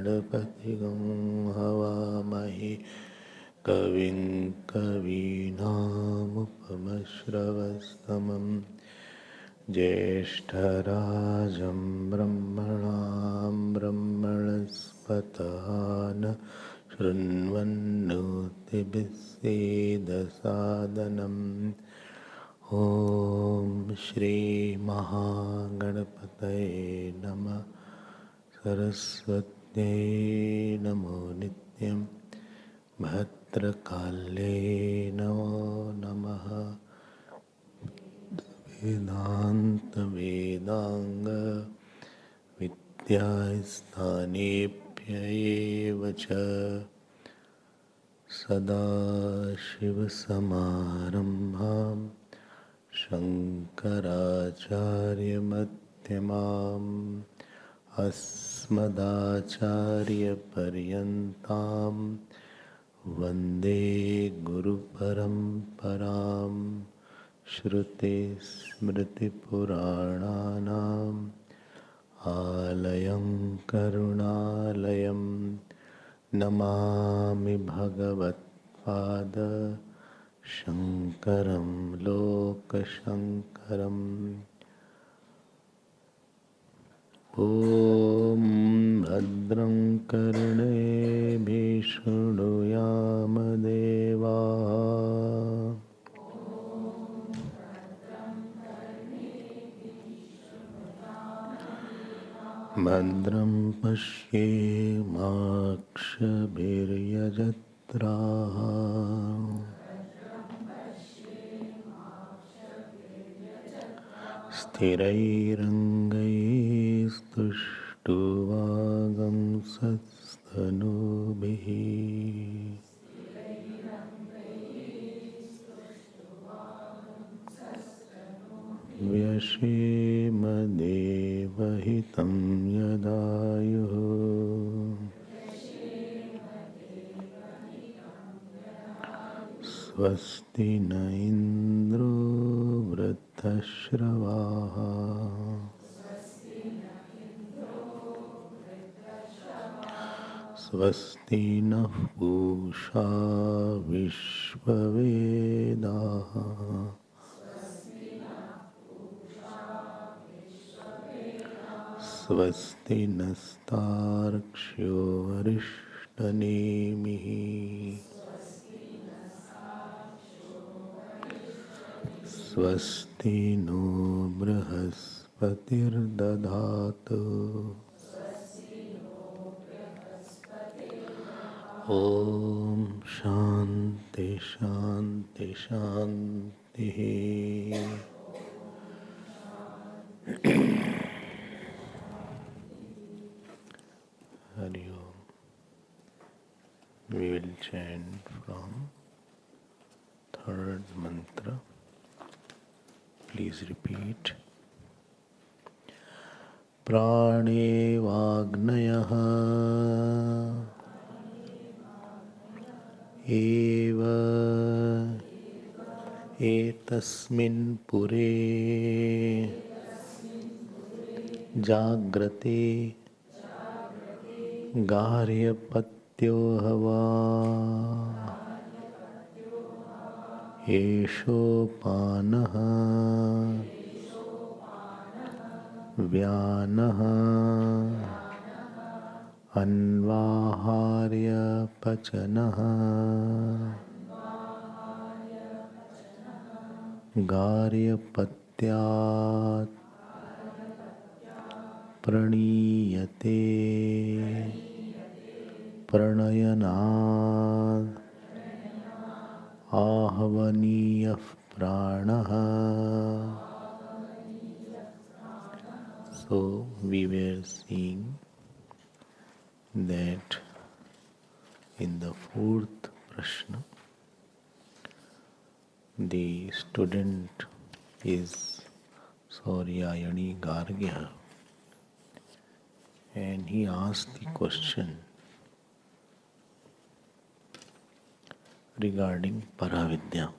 गणपतिगं हवामहे कविं कवीनामुपमश्रवस्तमं ज्येष्ठराजं ब्रह्मणां ब्रह्मणस्पत न शृण्वन्नोतिभिस्सेदसादनम् ॐ श्री महागणपतये नमः। सरस्वत्यै नमो नित्यं भद्रकाले नमो नमः। वेदान्त वेदांग विद्यास्थानेभ्य एव च सदाशिवसमारम्भां शङ्कराचार्यमध्यमाम् अस्मदाचार्यपर्यन्तां वन्दे गुरुपरम्परां। श्रुतिस्मृतिपुराणानाम् आलयं करुणालयं नमामि भगवत्पाद शङ्करं लोकशङ्करम्। ॐ भद्रं कर्णेभिः शृणुयाम देवाः। भद्रं पश्येमाक्षभिर्यजत्राः स्थिरैरङ्गैस्तुष्टुवागंसस्तनूभिः व्यशेमदेवहितं यदायुः। स्वस्ति न इन्द्रो वृद्धश्रवाः स्वस्ति नः पूषा विश्ववेदाः। स्वस्ति नस्तार्क्ष्यो अरिष्टनेमिः। स्वस्ति नो बृहस्पतिर्दधातु। ॐ शान्ति शान्ति शान्तिः। Hari Om. We will chant from third mantra. Please repeat. Prane Vagnayah Eva Etasmin Pure Jagrate गार्यपत्यो हवा एषोपानः व्यानः अन्वाहार्यपचनः गार्यपत्यात् प्रणीयते प्रणयनात् आहवनीयः प्राणः। So we were seeing that in the fourth Prashna the student is Sauryayani Gargya, and he asked the question regarding Paravidya.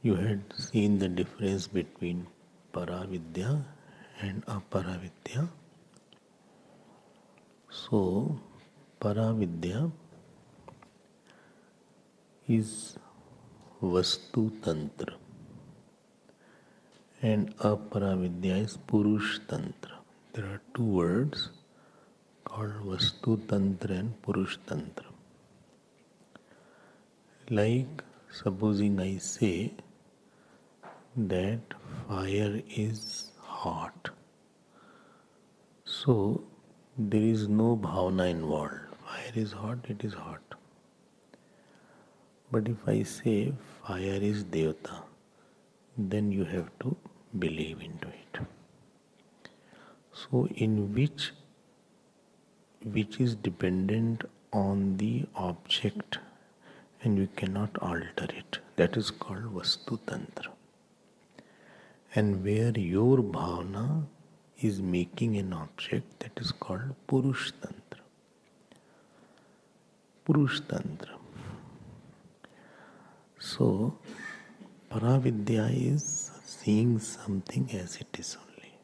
You had seen the difference between Paravidya and Aparavidya. So, Paravidya is Vastu Tantra and Aparavidya is Purush Tantra. There are two words called Vastu Tantra and Purush Tantra. Like supposing I say that fire is hot. So there is no bhavana involved. Fire is hot, it is hot. But if I say fire is Devata, then you have to believe into it. So in which is dependent on the object and you cannot alter it. That is called Vastu Tantra. And where your bhavana is making an object, that is called Purush Tantra. Purush Tantra. So, Paravidya is seeing something as it is only.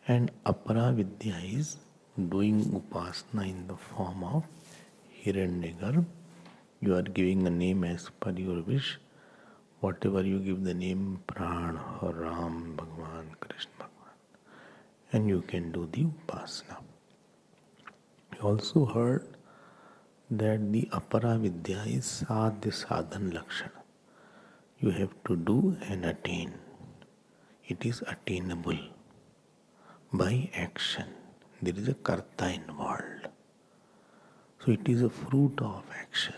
And Aparavidya is doing upasana in the form of Hiranyagarbha. You are giving a name as per your wish. Whatever you give the name, Pran or Ram, Bhagwan, Krishna Bhagwan. And you can do the upasana. You also heard that the Aparavidya is Sadhya Sadhan Lakshana. You have to do and attain. It is attainable by action. There is a karta involved. So it is a fruit of action.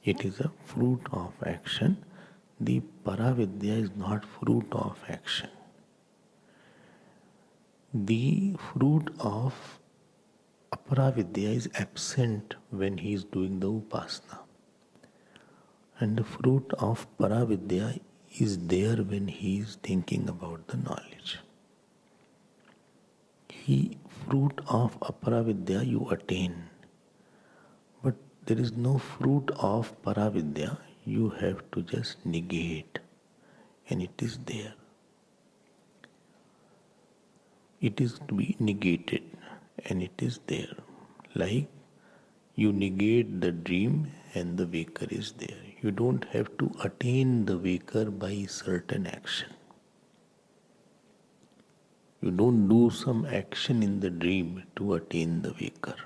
It is a fruit of action. The Paravidya is not fruit of action. The fruit of Aparavidya is absent when he is doing the upasana. And the fruit of Paravidya is there when he is thinking about the knowledge. Fruit of Aparavidya you attain. But there is no fruit of Paravidya. You have to just negate. And it is there. It is to be negated. And it is there. Like you negate the dream and the waker is there. You don't have to attain the waker by certain action. You don't do some action in the dream to attain the waker.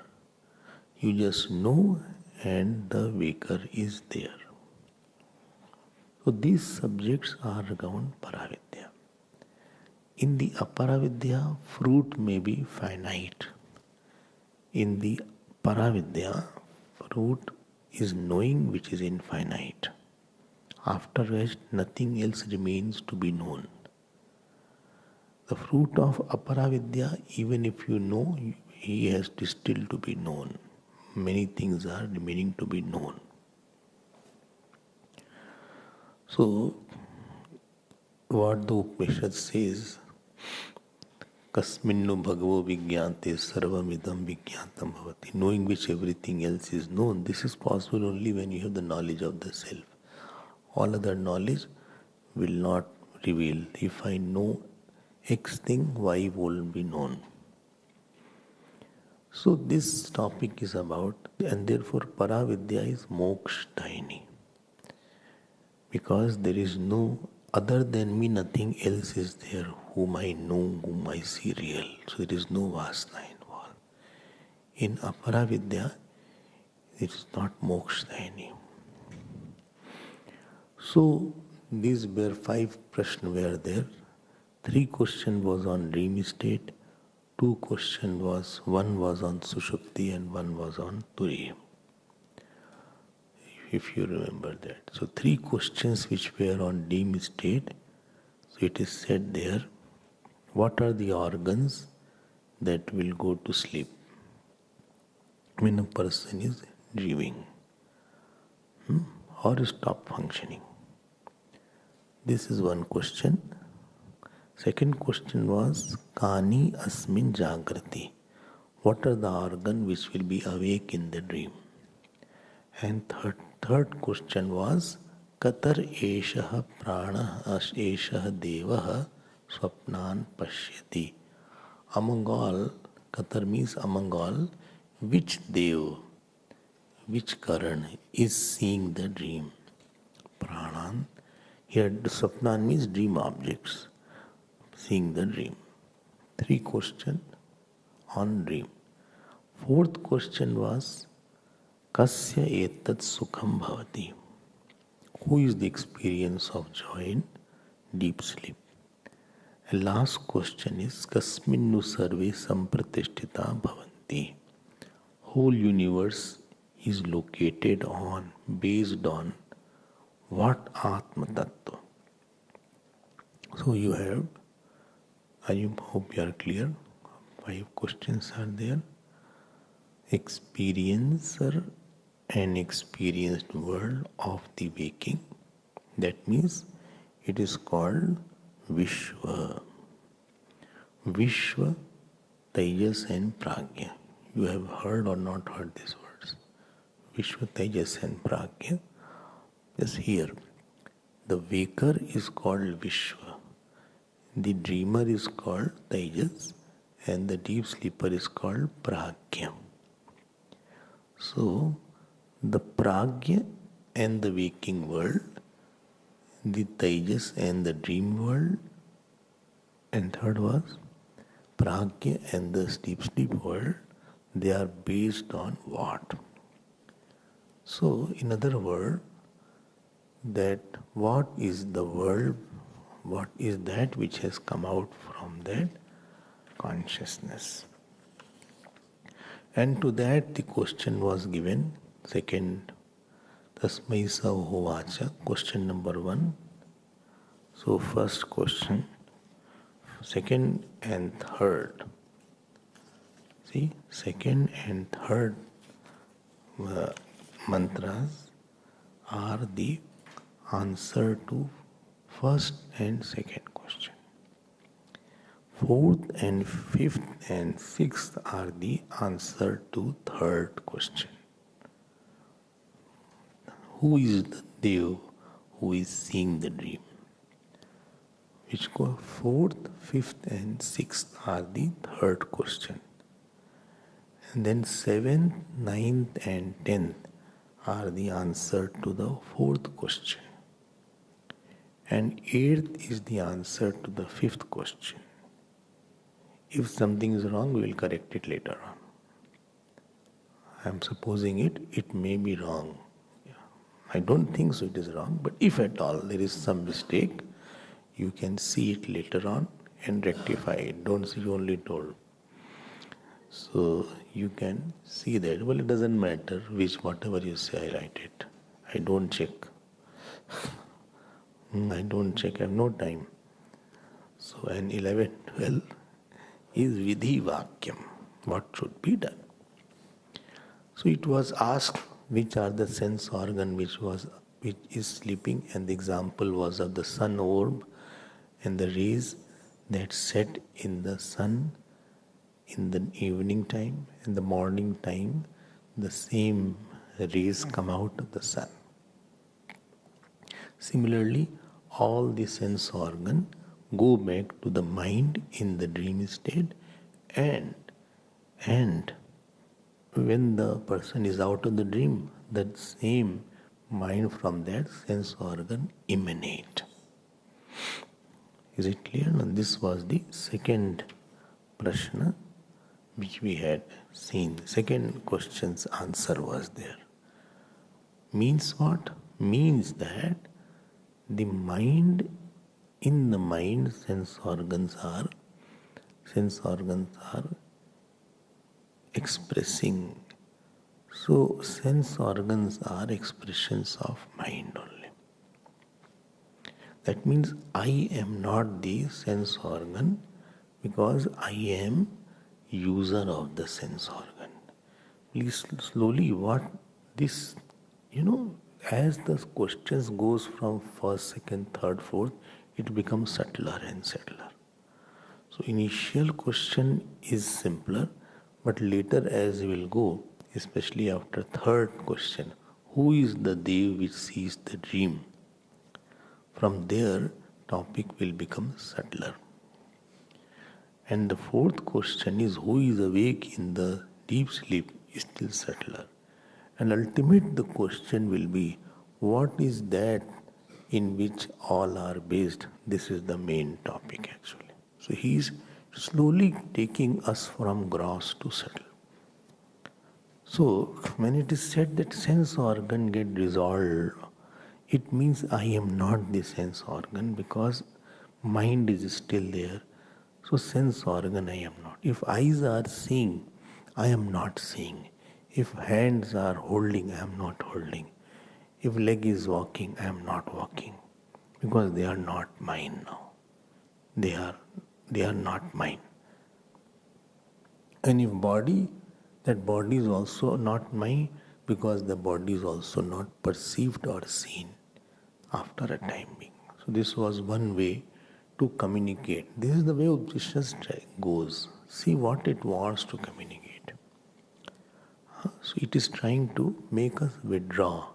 You just know and the waker is there. So these subjects are around Paravidya. In the Aparavidya, fruit may be finite. In the Paravidya, fruit is knowing which is infinite. After which nothing else remains to be known. The fruit of Aparavidya, even if you know, he has to still to be known. Many things are remaining to be known. So, what the Upanishad says, Kasminnu bhagavo vigyante sarvamidam vigyatam bhavati. Knowing which everything else is known, this is possible only when you have the knowledge of the self. All other knowledge will not reveal. If I know X thing, Y will be known. So this topic is about, and therefore Paravidya is mokshdaini. Because there is no, other than me, nothing else is there whom I know, whom I see real. So there is no vasana involved. In Aparavidya, it is not mokshdaini. So these were 5 prashna were there. 3 questions was on dream state, 2 questions was, one was on Sushupti and one was on Turiya. If you remember that. So 3 questions which were on dream state. So it is said there, what are the organs that will go to sleep when a person is dreaming or stop functioning? This is one question. Second question was, Kani asmin jagrati. What are the organs which will be awake in the dream? And third question was, Katar eshaha prana eshaha devaha swapnan pashyati. Among all, Katar means among all, which Dev, which Karan is seeing the dream? Pranan. Here Sapnan means dream objects, seeing the dream. 3 questions on dream. 4th question was, Kasya etat sukham bhavati? Who is the experience of joy in deep sleep? And last question is, Kasminnu sarve sampratishtita bhavanti? Whole universe is located on, based on what Atma Tattva? So you have, I hope you are clear, 5 questions are there. Experiencer and experienced world of the waking. That means it is called Vishwa. Vishwa, Tejas and Pragya. You have heard or not heard these words? Vishwa, Tejas and Pragya. Yes, here. The waker is called Vishwa. The dreamer is called Tejas and the deep sleeper is called Pragya. So, the Pragya and the waking world, the Tejas and the dream world, and third was Pragya and the deep sleep world, they are based on what? So, in other words, that what is the world, what is that which has come out from that consciousness? And to that the question was given, second, Tasmai sa hovacha, question number 1. So first question, second and third. See, second and third mantras are the answer to first and second question. 4th and 5th and 6th are the answer to third question. Who is the Dev who is seeing the dream? Which 4th, 5th and 6th are the third question. And then 7th, 9th and 10th are the answer to the 4th question. And 8th is the answer to the 5th question. If something is wrong, we will correct it later on. I am supposing it may be wrong. I don't think so it is wrong, but if at all there is some mistake, you can see it later on and rectify it. Don't see only told. So you can see that. Well, it doesn't matter whatever you say, I write it. I don't check. I have no time. So an 11, 12 is Vidhi Vakyam, what should be done. So it was asked which are the sense organ which is sleeping, and the example was of the sun orb and the rays that set in the sun in the evening time and the morning time, the same rays come out of the sun. Similarly, all the sense organ go back to the mind in the dream state, and when the person is out of the dream, that same mind from that sense organ emanate. Is it clear? Now, this was the second prashna which we had seen. Second question's answer was there. Means what? Means that the mind, in the mind, sense organs are expressing. So sense organs are expressions of mind only. That means I am not the sense organ because I am user of the sense organ. Please slowly what this, as the questions goes from first, second, third, fourth, it becomes subtler and subtler. So initial question is simpler, but later as we will go, especially after third question, who is the Dev which sees the dream? From there, topic will become subtler. And the fourth question is, who is awake in the deep sleep is still subtler. And ultimate the question will be, what is that in which all are based? This is the main topic actually. So he is slowly taking us from gross to subtle. So when it is said that sense organ get dissolved, it means I am not the sense organ because mind is still there. So sense organ I am not. If eyes are seeing, I am not seeing. If hands are holding, I am not holding. If leg is walking, I am not walking. Because they are not mine now. They are not mine. And if body, that body is also not mine because the body is also not perceived or seen after a time being. So this was one way to communicate. This is the way Upanishad goes. See what it wants to communicate. So it is trying to make us withdraw.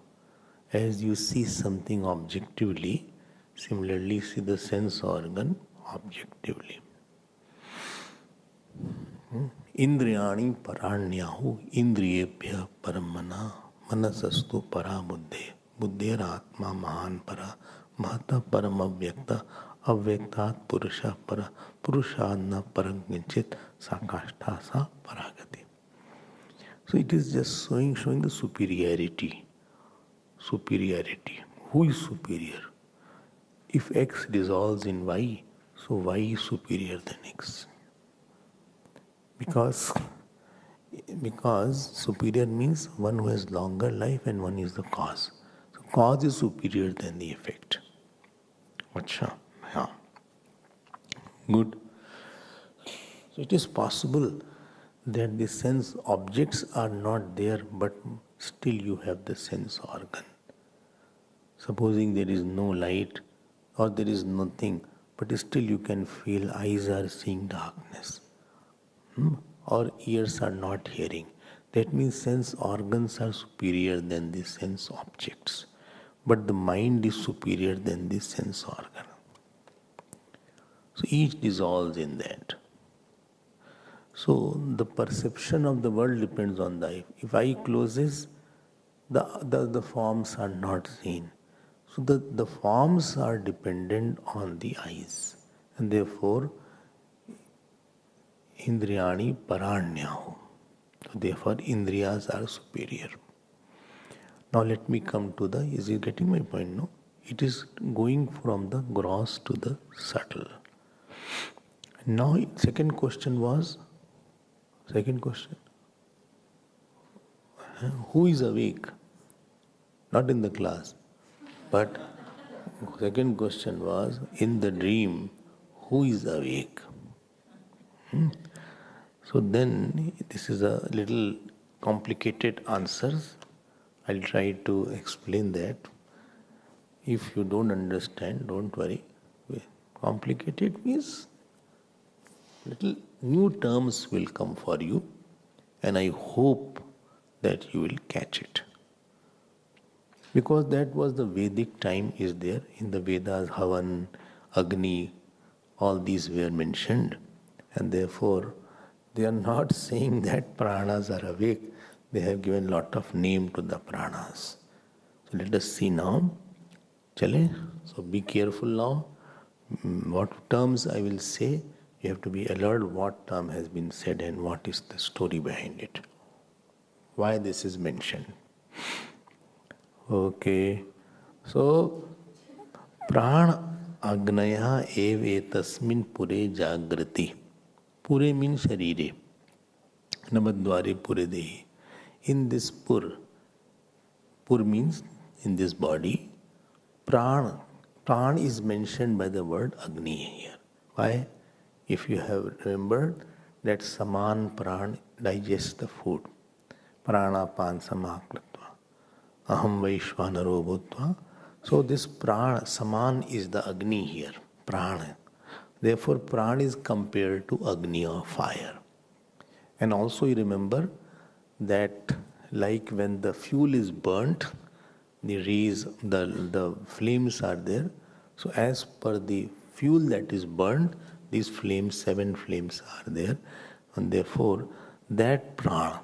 As you see something objectively, similarly see the sense organ objectively. Indriyani paranyahu indriyebhya paramana manasastu para buddhe buddher atma mahan para mahata paramavyakta avyaktat purusha para purushadna paranginchit sakashta sa paragati. So it is just showing the superiority. Superiority. Who is superior? If X dissolves in Y, so Y is superior than X. Because superior means one who has longer life and one is the cause. So cause is superior than the effect. Acha, yeah. Good. So it is possible that the sense objects are not there, but still you have the sense organ. Supposing there is no light or there is nothing, but still you can feel eyes are seeing darkness. Or ears are not hearing. That means sense organs are superior than the sense objects. But the mind is superior than the sense organ. So each dissolves in that. So the perception of the world depends on the eye. If eye closes, the forms are not seen. So the forms are dependent on the eyes. And therefore, Indriyani paranyahu. So therefore, Indriyas are superior. Now let me come to is you getting my point, no? It is going from the gross to the subtle. Now, second question. Who is awake? Not in the class. But second question was, in the dream, who is awake? So then, this is a little complicated answers. I'll try to explain that. If you don't understand, don't worry. Complicated means little new terms will come for you, and I hope that you will catch it. Because that was the Vedic time is there. In the Vedas, Havan, Agni, all these were mentioned. And therefore, they are not saying that pranas are awake. They have given lot of name to the pranas. So let us see now. Chale? So be careful now. What terms I will say, you have to be alert what term has been said and what is the story behind it. Why this is mentioned. Okay. So, prana agnaya ev etasmin pure jagrati. Pure means sharire. Namadware pure dehi. In this pur means in this body, pran is mentioned by the word Agni here. Why? If you have remembered that saman pran digests the food. Prana pan samaklatva. Aham vaishvanaro bhutva. So this prana, saman is the Agni here. Prana. Therefore prana is compared to Agni or fire. And also you remember that like when the fuel is burnt, the rays, the flames are there. So as per the fuel that is burned, these flames, 7 flames are there, and therefore that prana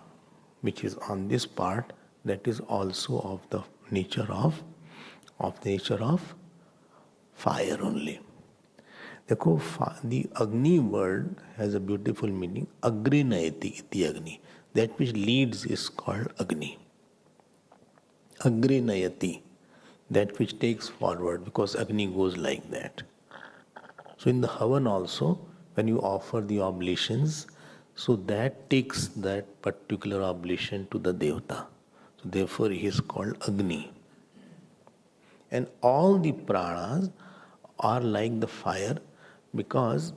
which is on this part, that is also of the nature of fire only. देखो, the Agni word has a beautiful meaning. Agrinayati iti Agni. That which leads is called Agni. Agrinayati, that which takes forward, because Agni goes like that. So in the Havan also, when you offer the oblations, so that takes that particular oblation to the Devata. So therefore he is called Agni. And all the pranas are like the fire, because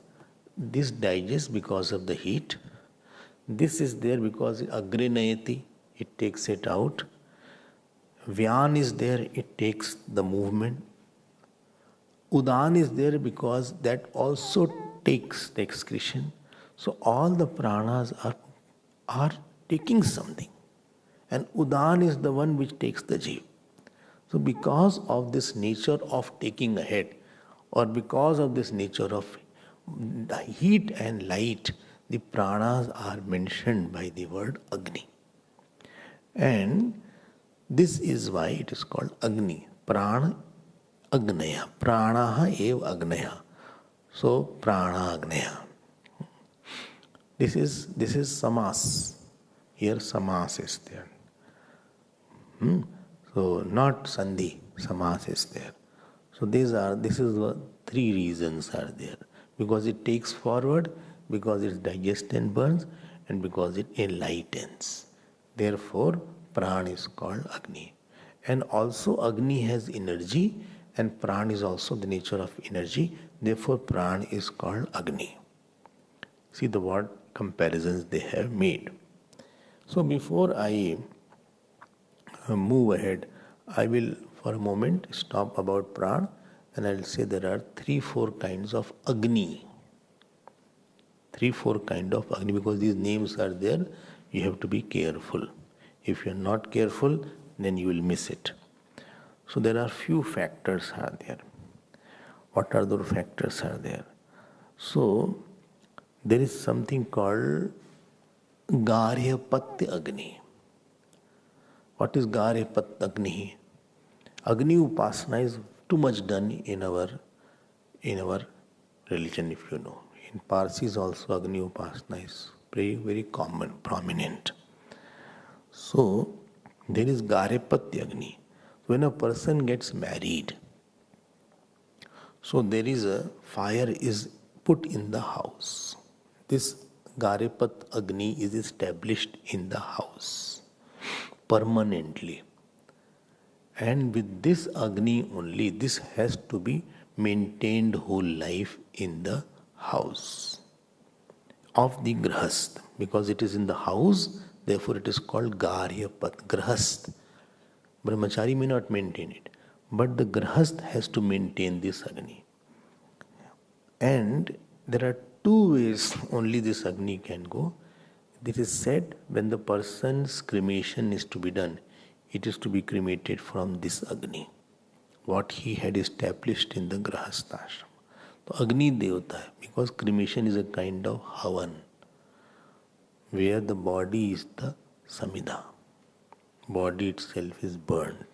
this digests because of the heat. This is there because agrinayati, it takes it out. Vyan is there, it takes the movement. Udan is there because that also takes the excretion. So all the pranas are taking something. And Udan is the one which takes the jeev. So because of this nature of taking ahead, or because of this nature of heat and light, the pranas are mentioned by the word Agni. And this is why it is called Agni. Prana Agnaya. Pranaha ev Agnaya. So Prana Agnaya. This is samas. Here samas is there. So not sandhi, samas is there. So this is the 3 reasons are there. Because it takes forward, because it digests and burns, and because it enlightens. Therefore, Pran is called Agni. And also Agni has energy, and Pran is also the nature of energy. Therefore, Pran is called Agni. See the what comparisons they have made. So before I move ahead, I will for a moment stop about Pran, and I will say there are 3-4 kinds of Agni. 3-4 kind of Agni, because these names are there, you have to be careful. If you are not careful, then you will miss it. So there are few factors are there. What are those factors are there? So there is something called Garyapatya Agni. What is Garyapatya Agni? Agni Upasana is too much done in our religion, if you know. In Parsis also Agni Upasana is very common, prominent. So there is Garyapatya Agni. When a person gets married, so there is a fire is put in the house. This Garyapat Agni is established in the house permanently. And with this Agni only, this has to be maintained whole life in the house of the Grahast. Because it is in the house, therefore it is called Garyapat, Grahast. Brahmachari may not maintain it, but the Grahast has to maintain this Agni. And there are 2 ways only this Agni can go. It is said when the person's cremation is to be done, it is to be cremated from this Agni, what he had established in the Grahasthashram. So Agni Devata, because cremation is a kind of Havan, where the body is the Samidha. Body itself is burned.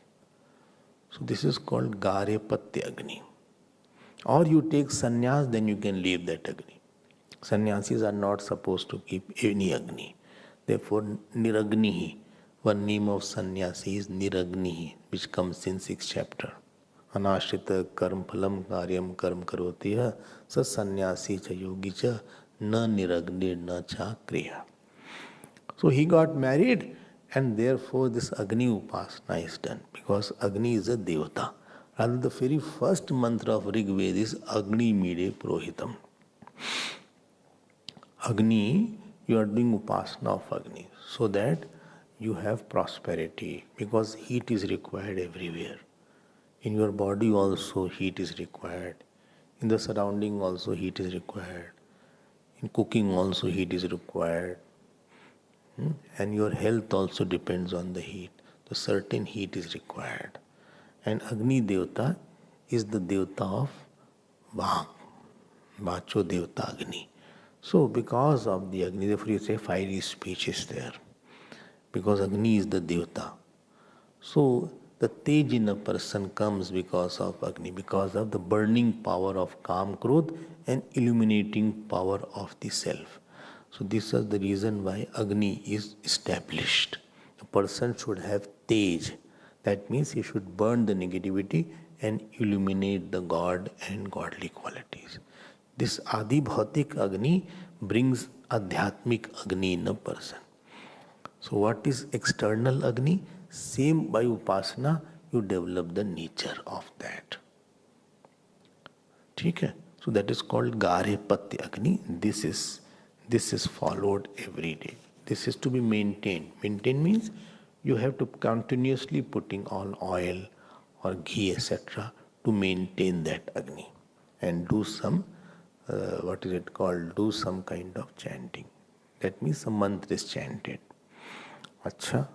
So this is called Garyapatya Agni. Or you take sannyas, then you can leave that Agni. Sannyasis are not supposed to keep any Agni. Therefore, Niragnihi, one name of sannyasi is Niragnihi, which comes in 6th chapter. Anashrita karm phalam karyam karm karotiha sa sannyasi cha yogi cha na niragni na cha kriya. So he got married, and therefore this Agni Upasana is done, because Agni is a Devata. Rather, the very first mantra of Rig Veda is Agni Mide Prohitam. Agni, you are doing Upasana of Agni, so that you have prosperity, because heat is required everywhere. In your body also heat is required. In the surrounding also heat is required. In cooking also heat is required. And your health also depends on the heat. So certain heat is required. And Agni Devata is the Devata of Vak, Vacho Devta Agni. So because of the Agni, therefore you say fiery speech is there. Because Agni is the Devta. So the tej in a person comes because of Agni, because of the burning power of Kam Krodh and illuminating power of the self. So this is the reason why Agni is established. A person should have tej. That means he should burn the negativity and illuminate the God and godly qualities. This Adi Bhautik Agni brings Adhyatmik Agni in a person. So what is external Agni? Same by Upasana, you develop the nature of that. Okay? So that is called Garepatya Agni. This is followed every day. This is to be maintained. Maintain means you have to continuously putting on oil or ghee, etc. to maintain that Agni and do some, do some kind of chanting. That means some mantra is chanted. Acha.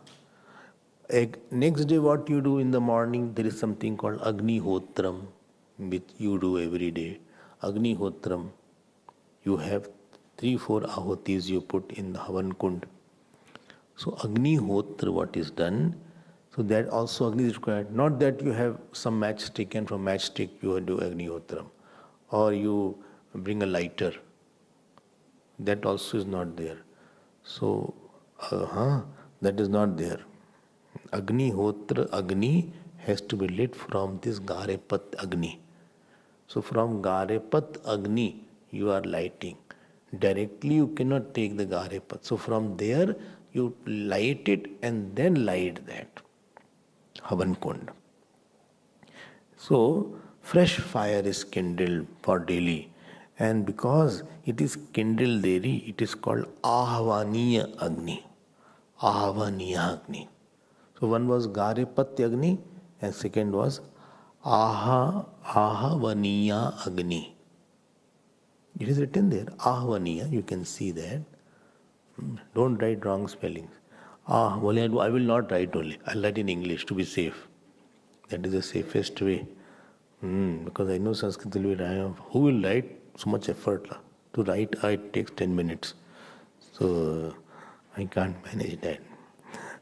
Next day what you do in the morning, there is something called Agni Hotram, which you do every day. Agni Hotram, you have 3-4 ahotis you put in the Havan Kund. So Agni Hotra, what is done, so that also Agni is required. Not that you have some matchstick and from matchstick you do Agni Hotram. Or you bring a lighter. That also is not there. So, that is not there. Agni Hotra Agni has to be lit from this Garepat Agni. So from Garepat Agni you are lighting. Directly you cannot take the Garepat. So from there you light it and then light that Havan Kund. So fresh fire is kindled for daily. And because it is kindled daily, it is called Ahvaniya Agni. Ahvaniya Agni. So one was Garepatya Agni and second was Ahavaniya Agni. It is written there, Ahvaniya, you can see that. Don't write wrong spellings. I will not write only. I'll write in English to be safe. That is the safest way. Because I know Sanskrit will be wrong. Who will write so much effort? To write, it takes 10 minutes. So I can't manage that.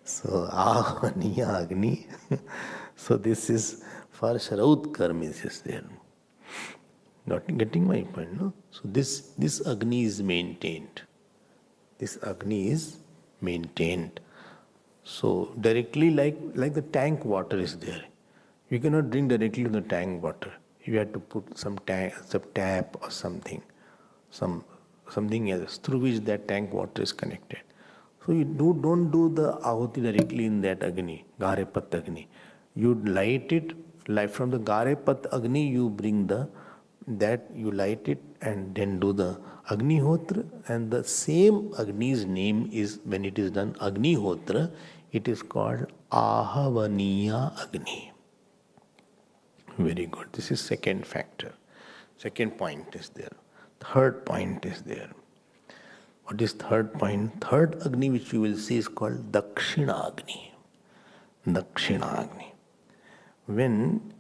So Ahvaniya Agni. So this is for Sharaut Karma is there. Not getting my point, no? So this Agni is maintained. This Agni is maintained. So directly like the tank water is there. You cannot drink directly from the tank water. You have to put some tap or something else through which that tank water is connected. So you don't do the ahuti directly in that Agni, Garepat Agni. You light it, from the Garepat Agni you bring you light it and then do the Agni Hotra, and the same Agni's name is, when it is done Agni Hotra, it is called Ahavaniya Agni. Very good. This is second factor. Second point is there. Third point is there. What is third point? Third Agni which you will see is called Dakshina Agni. Dakshina Agni. When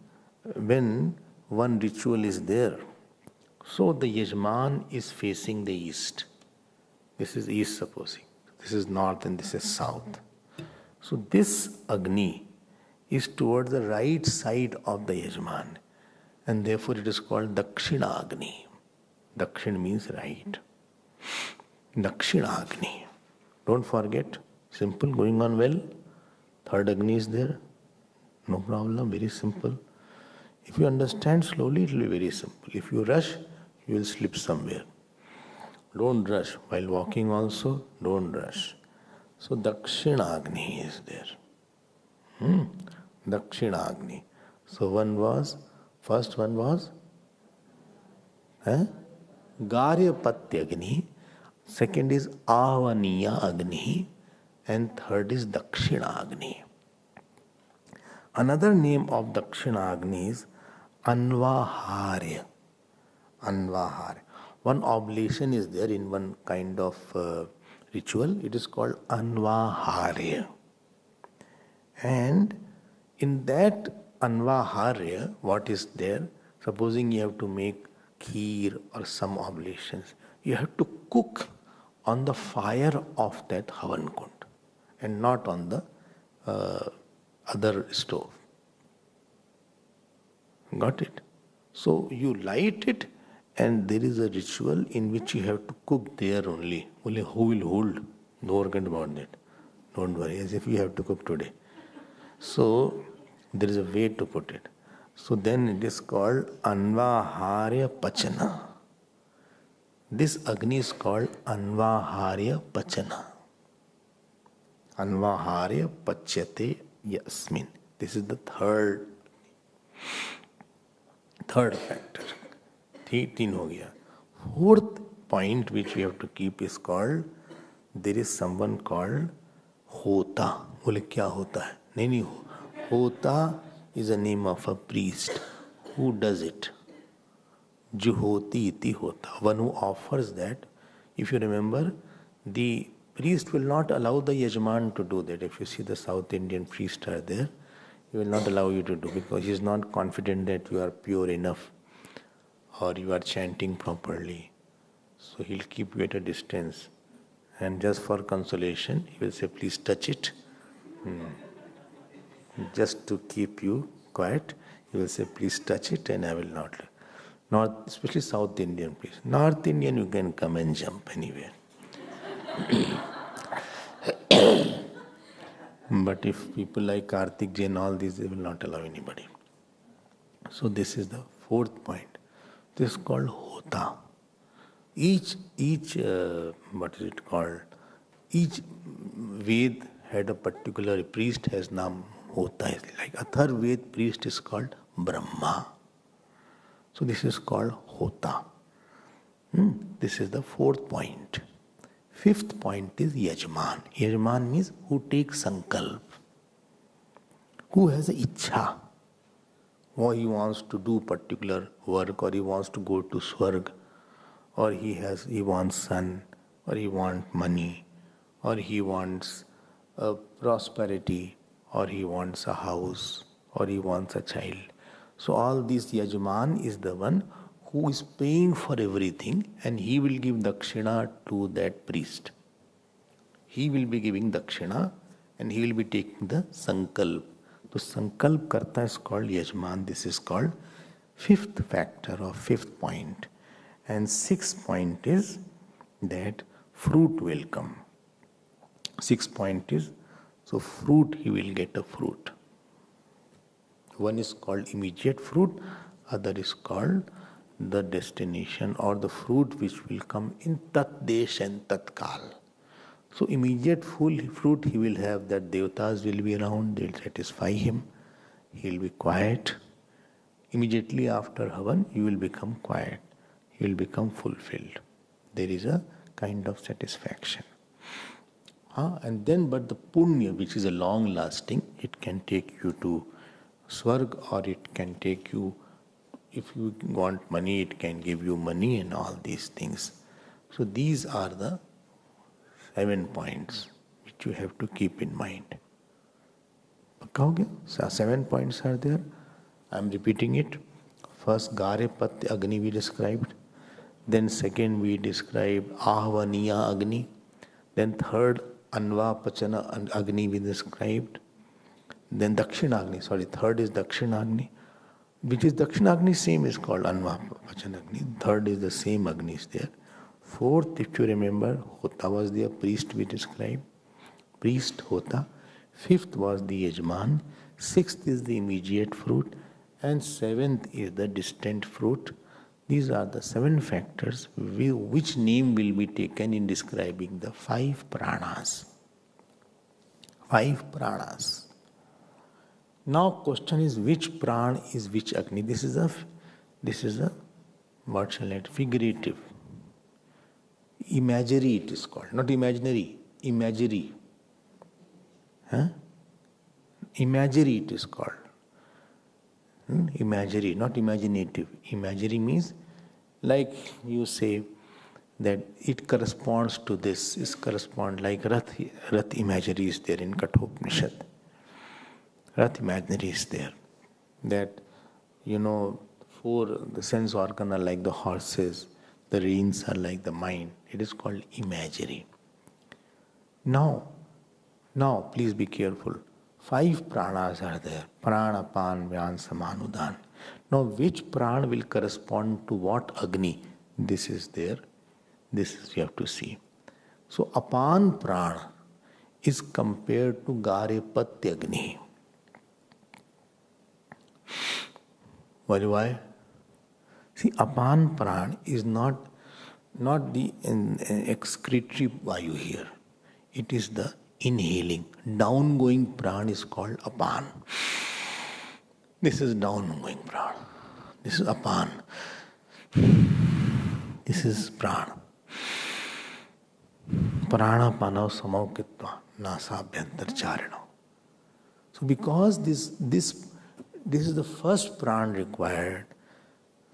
one ritual is there, so the Yajman is facing the east. This is east supposing. This is north and this is south. So this Agni is towards the right side of the Yajman, and therefore it is called Dakshina Agni. Dakshin means right. Dakshina Agni. Don't forget. Simple, going on well. Third Agni is there. No problem, very simple. If you understand slowly, it will be very simple. If you rush, you will slip somewhere. Don't rush. While walking also, don't rush. So Dakshina Agni is there. Dakshina Agni. So first one was Garyapatya Agni, second is Ahvaniya Agni, and third is Dakshina Agni. Another name of Dakshina Agni is Anvaharya. Anvaharya. One oblation is there in one kind of ritual. It is called Anvaharya. And in that Anvaharya, what is there? Supposing you have to make kheer or some oblations, you have to cook on the fire of that Havan Kund and not on the other stove. Got it? So you light it and there is a ritual in which you have to cook there only. Only who will hold? Don't forget about that. Don't worry, as if you have to cook today. So there is a way to put it. So then it is called Anvaharya Pachana. This Agni is called Anvaharya Pachana. Anvaharya Pachyate Yasmin. This is the third factor. 13 हो गया. Fourth point which we have to keep is called, there is someone called Hota. बोले क्या होता है? नहीं Hota is a name of a priest. Who does it? Juhoti iti hota. One who offers that. If you remember, the priest will not allow the yajman to do that. If you see the South Indian priests are there, he will not allow you to do, because he is not confident that you are pure enough or you are chanting properly. So he'll keep you at a distance. And just for consolation, he will say, please touch it. Just to keep you quiet, he will say, please touch it and I will not. North, especially South Indian, please. North Indian, you can come and jump anywhere. But if people like Karthik Jain, all these, they will not allow anybody. So this is the fourth point. This is called Hota. Each what is it called? Each Ved had a particular priest has naam Hota. Like Athar Ved priest is called Brahma. So this is called Hota. This is the fourth point. Fifth point is Yajman. Yajman means who takes sankalp, who has a ichha, or he wants to do particular work, or he wants to go to Swarg, or he wants son, or he wants money, or he wants prosperity, or he wants a house, or he wants a child. So all these Yajman is the one who is paying for everything, and he will give dakshina to that priest. He will be giving dakshina and he will be taking the sankalp. So sankalp karta is called Yajman. This is called fifth factor or fifth point. And sixth point is that fruit will come. Sixth point is, so fruit, he will get a fruit. One is called immediate fruit, other is called the destination or the fruit which will come in tat desh and tat kal. So immediate fruit he will have, that devatas will be around, they will satisfy him, he will be quiet. Immediately after Havan, he will become quiet, he will become fulfilled. There is a kind of satisfaction. And then, but the punya, which is a long lasting, it can take you to Swarg, or it can take you, if you want money, it can give you money and all these things. So these are the 7 points which you have to keep in mind. So 7 points are there. I am repeating it. First, Gare Patya Agni we described. Then second, we described Ahvaniya Agni. Then third, Anva Pachana Agni we described. Then Dakshinagni, third is Dakshinagni, which is Dakshinagni, same is called Anva Pachanagni. Third is the same Agni is there. Fourth, if you remember, Hota was the priest we described. Priest Hota. Fifth was the Yajman. Sixth is the immediate fruit. And seventh is the distant fruit. These are the 7 factors which name will be taken in describing the 5 pranas. 5 pranas. Now question is, which pran is which Agni? This is a what shall I say, figurative. Imagery it is called, not imaginary, imagery. Imagery it is called. Imagery, not imaginative. Imagery means, like you say, that it corresponds to this, is correspond, like Rath imagery is there in Kathopanishad. Rath imaginary is there. That, the sense organ are like the horses, the reins are like the mind. It is called imagery. Now, please be careful. 5 pranas are there. Prana, Pan, Vyan, Saman, Udan. Now, which prana will correspond to what Agni? This is there. This is you have to see. So, Apan prana is compared to Garepatya Agni. Why? See, Apan prana is not the excretory vayu here. It is the inhaling. Downgoing prana is called Apan. This is downgoing prana. This is Apan. This is prana. Prana panav samaukitva nasabhyantar charino. So because this is the first prana required,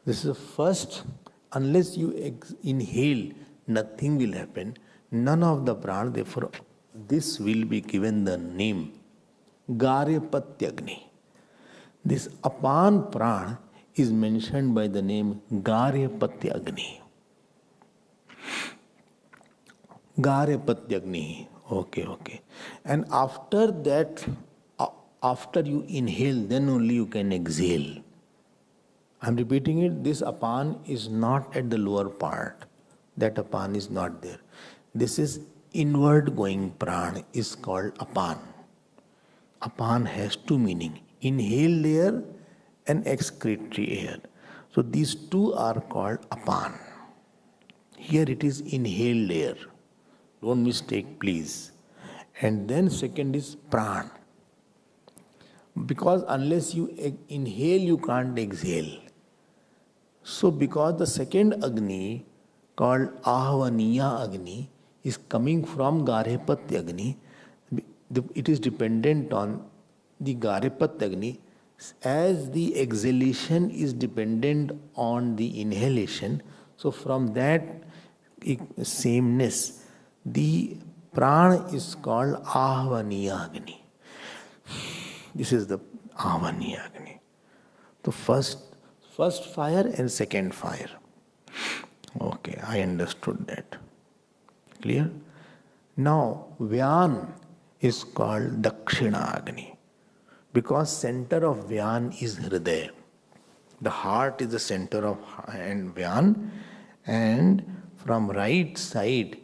this is the first, unless you inhale, nothing will happen. None of the prana, therefore this will be given the name Garyapatyagni. This Apan prana is mentioned by the name Garyapatyagni. Garyapatyagni. Okay. And after that, after you inhale, then only you can exhale. I'm repeating it. This Apan is not at the lower part. That Apan is not there. This is inward going prana is called Apan. Apan has 2 meanings. Inhale air and excretory air. So these 2 are called Apan. Here it is inhaled air. Don't mistake, please. And then second is Pran. Because unless you inhale, you can't exhale. So because the second Agni, called Ahvaniya Agni, is coming from Garepatya Agni, it is dependent on the Garepatya Agni, as the exhalation is dependent on the inhalation. So from that sameness, the prana is called Ahvaniya Agni. This is the Ahvaniya Agni. The first fire and second fire. Okay, I understood that. Clear? Now, Vyan is called Dakshina Agni. Because center of Vyan is Hridaya. The heart is the center of Vyan, and from right side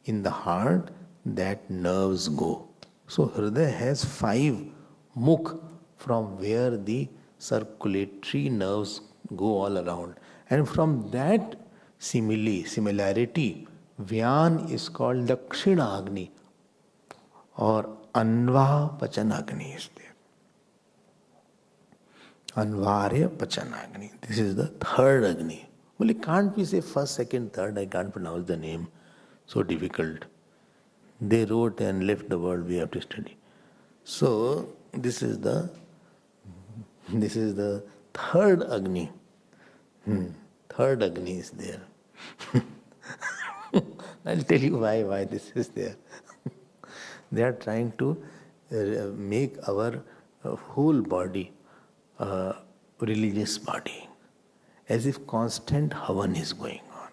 in the heart, that nerves go. So Hridaya has 5 mukh from where the circulatory nerves go all around. And from that similarity, Vyan is called Dakshina Agni, or Anva Pachana Agni is there. Anvarya Pachana Agni. This is the third Agni. Well, can't we say first, second, third? I can't pronounce the name. So difficult. They wrote and left the word, we have to study. So this is the third Agni. Third Agni is there. I'll tell you why this is there. They are trying to make our whole body a religious body, as if constant havan is going on.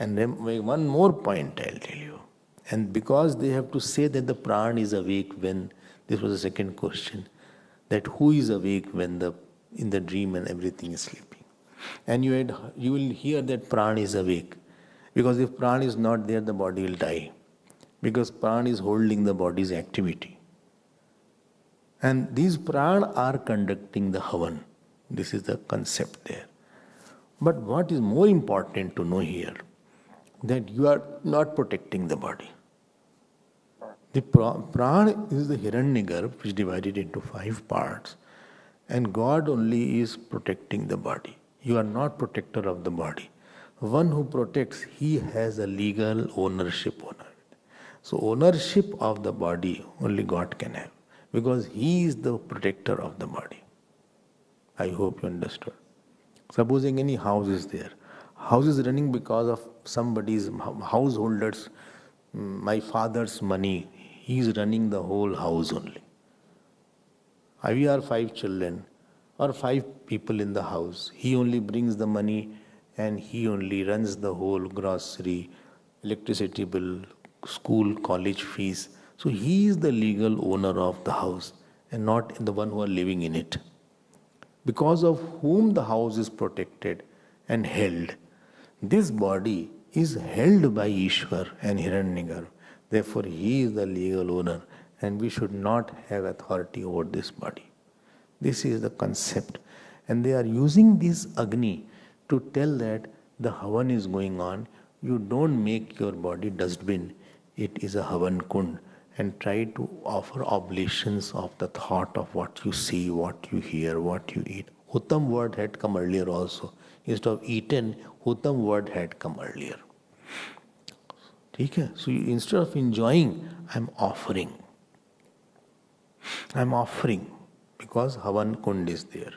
And then one more point I'll tell you. And because they have to say that the prana is awake when, this was the second question, that who is awake when in the dream and everything is sleeping. And you will hear that prana is awake. Because if prana is not there, the body will die. Because prana is holding the body's activity. And these prana are conducting the havan. This is the concept there. But what is more important to know here, that you are not protecting the body. The prana is the Hiranyagarbha, which is divided into 5 parts. And God only is protecting the body. You are not protector of the body. One who protects, he has a legal ownership on it. So ownership of the body only God can have, because he is the protector of the body. I hope you understood. Supposing any house is there. House is running because of somebody's householder's, my father's money. He is running the whole house only. We are 5 children. or 5 people in the house. He only brings the money and he only runs the whole grocery, electricity bill, school, college fees. So he is the legal owner of the house and not the one who are living in it. Because of whom the house is protected and held. This body is held by Ishwar and Hiranyagarbha. Therefore, he is the legal owner and we should not have authority over this body. This is the concept. And they are using this Agni to tell that the Havan is going on. You don't make your body dustbin. It is a Havan Kund. And try to offer oblations of the thought of what you see, what you hear, what you eat. Uttam word had come earlier also. Instead of eaten, Uttam word had come earlier. Okay? So instead of enjoying, I'm offering. I'm offering because Havan Kund is there.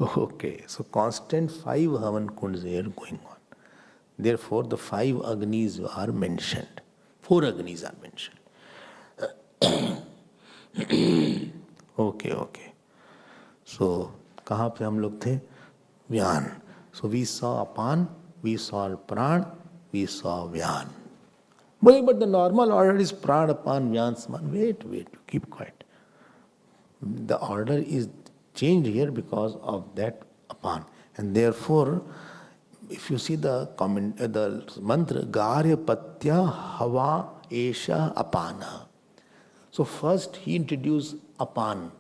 Okay, so constant 5 Havan Kunds are going on. Therefore, the 5 Agnis are mentioned. 4 Agnis are mentioned. Okay. So, कहाँ पे हम लोग थे? Vyan. So we saw Apan, we saw Pran, we saw Vyan. But the normal order is Pran, Apan, Vyan, Saman. Wait, you keep quiet. The order is changed here because of that Apan. And therefore, if you see the comment, the mantra, Garya Patya Hava Esha Apana. So first he introduced Apan.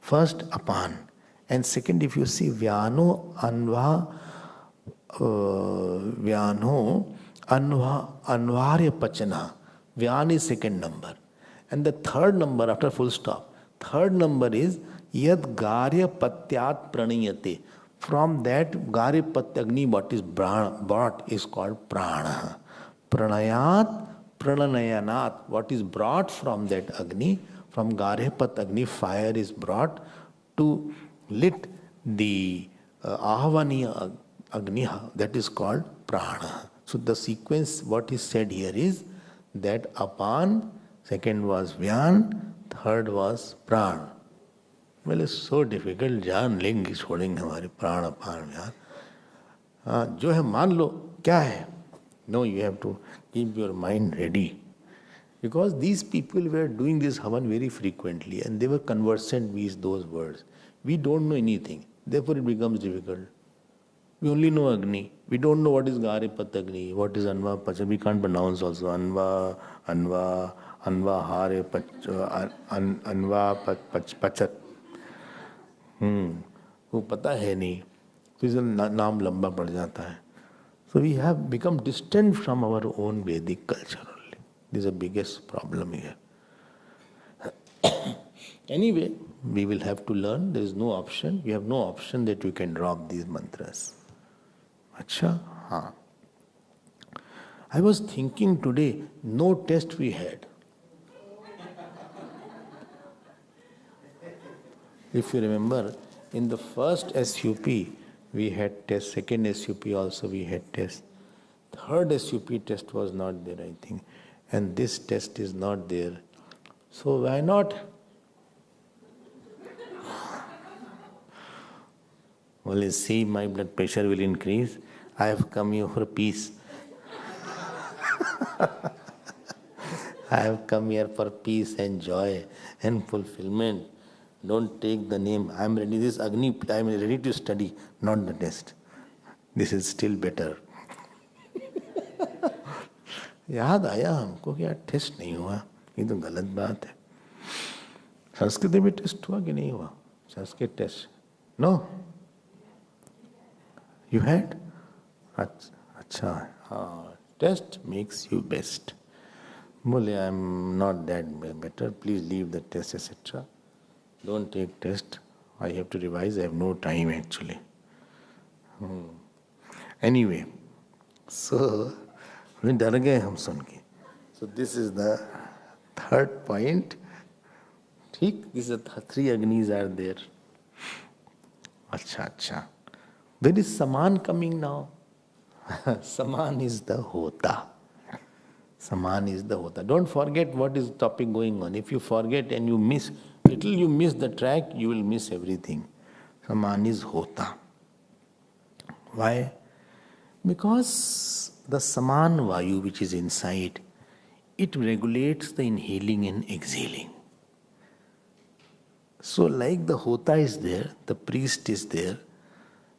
First Apan. And second, if you see Vyano Anvarya Pachana. Vyan is second number. And the third number after full stop. Third number is Yad Garya Patyat Praniyate. From that Garya Patyagni what is brought is called Prana. Pranayat Prananayanat. What is brought from that Agni, from Garyapat Agni, fire is brought to lit the Ahavaniya Agniha, that is called Prana. So the sequence, what is said here is that Apan, second was Vyan, third was Pran. Well, it's so difficult. जान लेंगे छोड़ेंगे हमारे प्राण अपान यार जो है मान लो क्या है. No, you have to keep your mind ready. Because these people were doing this Havan very frequently and they were conversant with those words. We don't know anything. Therefore it becomes difficult. We only know Agni. We don't know what is Garipat Agni, what is Anva Pachat. We can't pronounce also. Anva Hare Anva Pachat. वो पता है नहीं. फिर नाम लंबा पड़ जाता है. So we have become distant from our own Vedic culture only. This is the biggest problem here. Anyway, we will have to learn. There is no option. We have no option that we can drop these mantras. Acha? Haan. I was thinking today, no test we had. If you remember, in the first SUP, we had test. Second SUP also we had test. Third SUP test was not there, I think. And this test is not there. So why not? Well, you see, my blood pressure will increase. I have come here for peace. I have come here for peace and joy and fulfillment. Don't take the name. I am ready. This Agni, I am ready to study, not the test. This is still better. याद आया हमको कि यार test नहीं हुआ. ये तो गलत बात है. संस्कृत में टेस्ट हुआ कि नहीं हुआ? Sanskrit test. No. You had? अच्छा. Test makes you best. बोले I am not that better. Please leave the test, etc. Don't take test. I have to revise. I have no time actually. Anyway, so डर गए हम सुन के. So this is the third point. ठीक, these are three Agnis are there. अच्छा. Where is Saman coming now? Saman is the Hota. Saman is the Hota. Don't forget what is the topic going on. If you forget and you miss, little you miss the track, you will miss everything. Saman is hota. Why? Because the Saman Vayu which is inside, it regulates the inhaling and exhaling. So like the hota is there, the priest is there,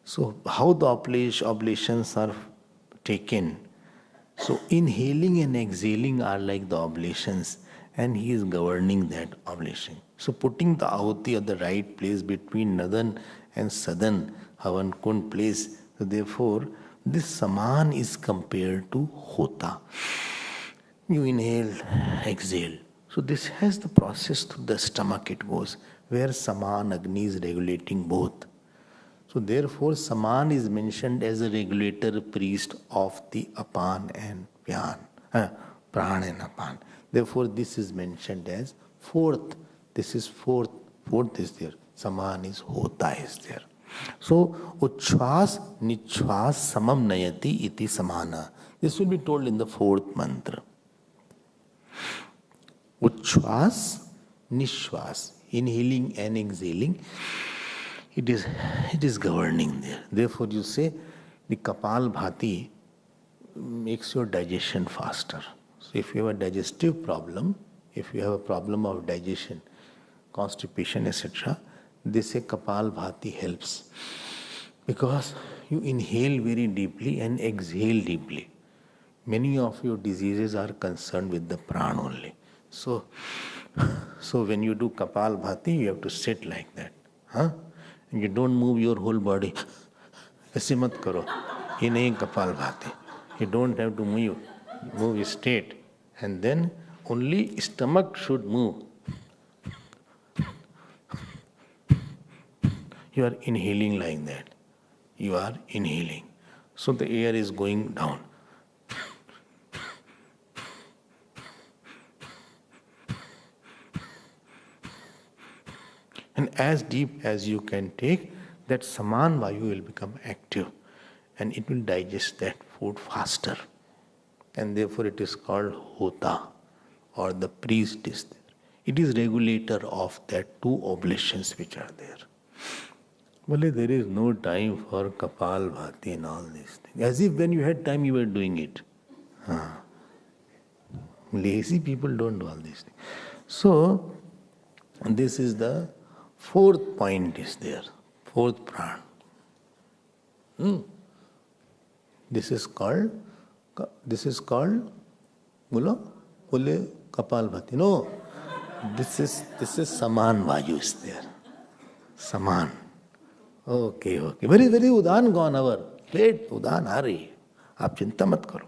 so how the oblations are taken. So inhaling and exhaling are like the oblations, and he is governing that oblation. So putting the ahuti at the right place between northern and southern Havan Kund place. So therefore, this Saman is compared to hota. You inhale, exhale. So this has the process through the stomach it goes, where Saman Agni is regulating both. So therefore, Saman is mentioned as a regulator priest of the Apan and Pran and Apan. Therefore, this is mentioned as fourth. This is fourth. Fourth is there. Saman is hota is there. So, Uchvas Nichvas Samam Nayati iti Samana. This will be told in the fourth mantra. Uchvas Nishvas. Inhaling and exhaling. It is governing there. Therefore, you say the Kapal Bhati makes your digestion faster. So, if you have a digestive problem, if you have a problem of digestion, constipation, etc., they say Kapal Bhati helps. Because you inhale very deeply and exhale deeply. Many of your diseases are concerned with the pran only. So when you do Kapal Bhati, you have to sit like that. And you don't move your whole body. ऐसे मत करो. ये नहीं Kapal Bhati. You don't have to move straight. And then only stomach should move. You are inhaling like that. You are inhaling. So the air is going down. And as deep as you can take, that Saman Vayu will become active and it will digest that food faster. And therefore it is called hota, or the priest is there. It is regulator of that two oblations which are there. Well, there is no time for Kapal Bhati and all these things. As if when you had time you were doing it. Lazy people don't do all these things. So, this is the fourth point is there. Fourth pran. This is called Bole Kapal Bhati. No. This is Saman Vayu is there. Saman. Okay. Very, very Udan gone over. Wait, Udan aa rahi hai. Aap chinta mat karo.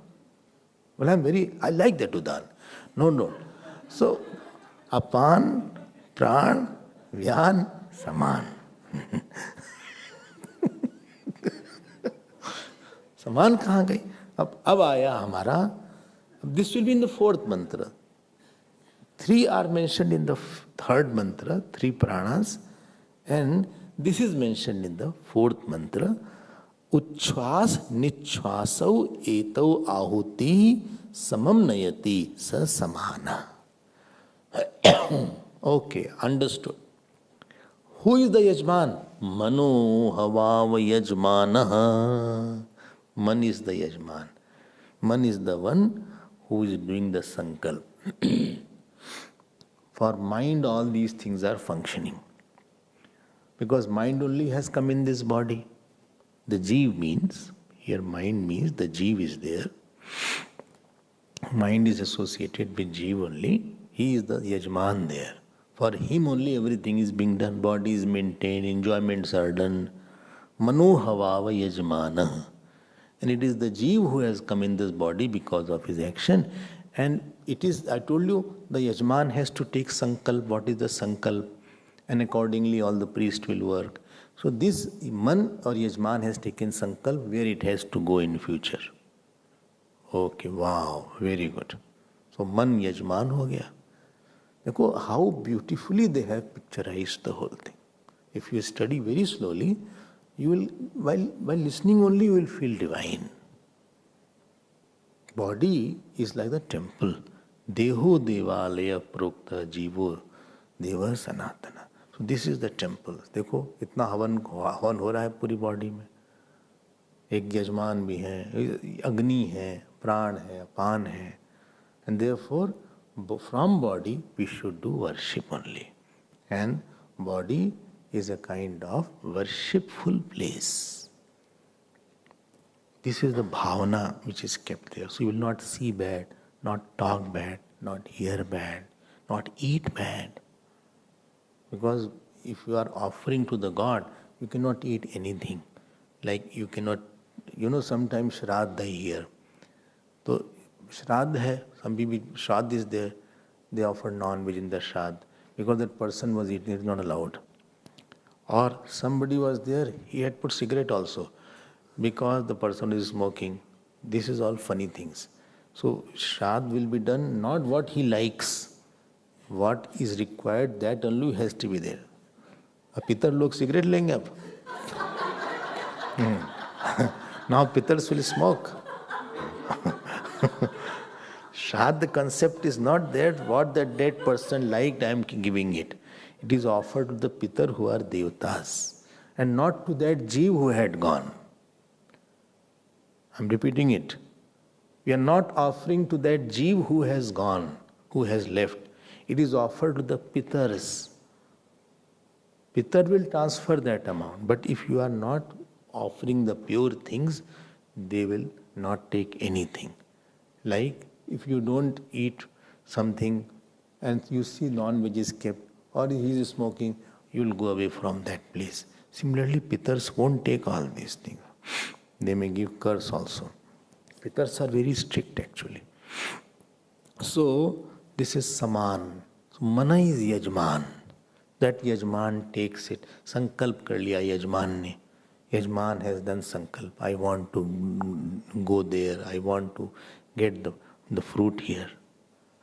Well, I like that Udan. No. So, Apan, Pran, Vyan, Saman. Saman कहाँ गई? अब आया हमारा. This will be in the fourth mantra. 3 are mentioned in the third mantra, 3 pranas, and this is mentioned in the fourth mantra. Uchvas nichvasau etau ahuti samam nayati sa samana. Okay, understood. Who is the Yajman? Mano havav Yajmanaha. Man is the Yajman. Man is the one who is doing the sankalp. For mind, all these things are functioning. Because mind only has come in this body. The Jeev means, here mind means the Jeev is there. Mind is associated with Jeev only. He is the Yajman there. For him only everything is being done. Body is maintained, enjoyments are done. Mano havava Yajmana. And it is the Jeev who has come in this body because of his action. And it is, I told you, the Yajman has to take sankalp. What is the sankalp? And accordingly all the priest will work. So this man or Yajman has taken sankalp where it has to go in future. Okay, wow, very good. So man Yajman ho gaya. Dekho how beautifully they have picturized the whole thing. If you study very slowly, you will, while listening only, you will feel divine. Body is like the temple. Deho devalaya prokta jivo Dev Sanatan. So this is the temple. देखो इतना हवन हो रहा है पूरी body में. एक यजमान भी है, अग्नि है, प्राण है, अपान है. And therefore from body we should do worship only. And body is a kind of worshipful place. This is the bhavana which is kept there. So you will not see bad, not talk bad, not hear bad, not eat bad. Because if you are offering to the God, you cannot eat anything. Like you cannot, sometimes Shraddha here. So Shraddha hai, some people, Shraddha is there, they offer non-veg in the Shraddha. Because that person was eating, it is not allowed. Or somebody was there, he had put cigarette also. Because the person is smoking. This is all funny things. So Shraddha will be done not what he likes. What is required, that only has to be there. अब पितर लोग cigarette लेंगे अब. Now pitars will smoke. Shraddha concept is not that what the dead person liked, I am giving it. It is offered to the pitar who are devatas and not to that jeev who had gone. I am repeating it. We are not offering to that jeev who has gone, who has left. It is offered to the pitars. Pitar will transfer that amount. But if you are not offering the pure things, they will not take anything. Like if you don't eat something and you see non-veg is kept or he is smoking, you will go away from that place. Similarly, pitars won't take all these things. They may give curse also. Pitars are very strict actually. So, this is saman. So, mana is yajman. That yajman takes it. Sankalp kar liya yajman ne. Yajman has done sankalp. I want to go there. I want to get the fruit here.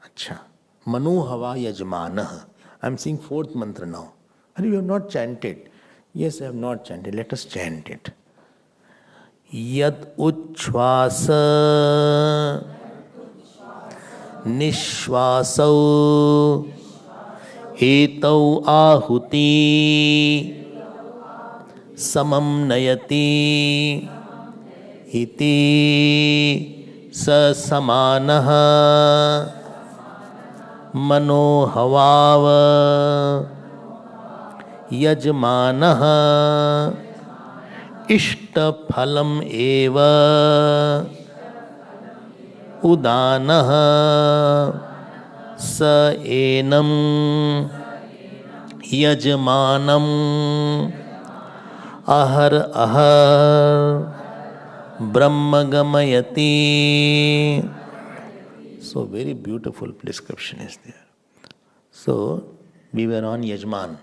Acha. Manu hava yajmanah. I am saying fourth mantra now. And you have not chanted. Yes, I have not chanted. Let us chant it. Yad uchvasa nishvasau etau ahuti samam nayati iti sa samanaha manohavava yajmanaha इष्टफलम एव उदानः स एनम यजमानम अहर अहर ब्रह्म गमयति. So very beautiful prescription is there. So we were on Yajman.